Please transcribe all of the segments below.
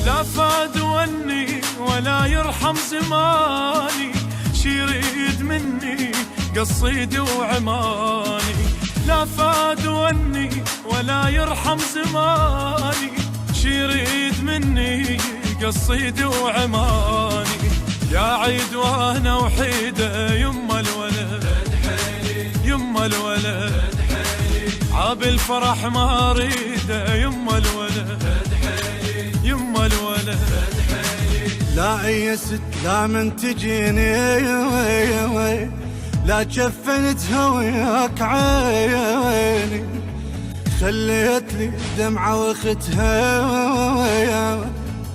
لا فاد وني ولا يرحم زماني، شي يريد مني قصيدي وعماني. لا فاد وني ولا يرحم زماني، شي يريد مني قصيدي وعماني. يا عيد وانا وحيده يما الولد، يما الولد عاب الفرح ما اريده، يما الولد، يما الولد. لا عيست لا من تجيني، لا جفنتها وياك عيني، خليت لي دمعة واختها.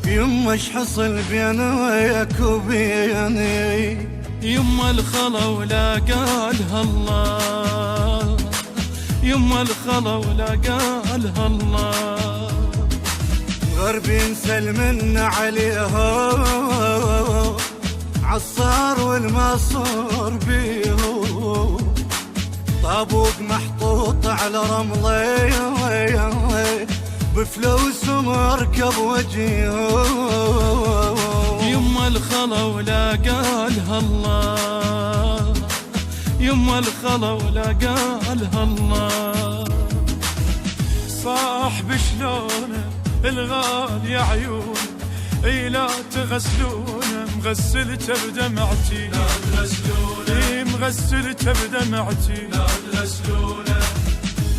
يما اش حصل بين وياك وبيني؟ يما الخلا ولا قالها الله، يما الخلا ولا قالها الله. غربين سلمنا عليها، عالصار والمصور بيه، طابوق محطوط على رملي، بفلوس ومركب وجيه. يما الخلا ولا قالها الله، يما الخلا ولا قالها الله. صاحب شلونه الغالي عيونه، اي لا تغسلونه، مغسلته بدمعتي. لا تغسلونه، مغسلته بدمعتي. لا تغسلونه،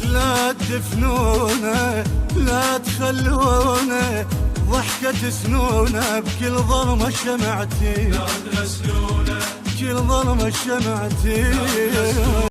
لا تدفنونه، لا تخلونه، ضحكة سنونه بكل ظلمة شمعتي. لا تغسلونه، بكل ظلمة شمعتي.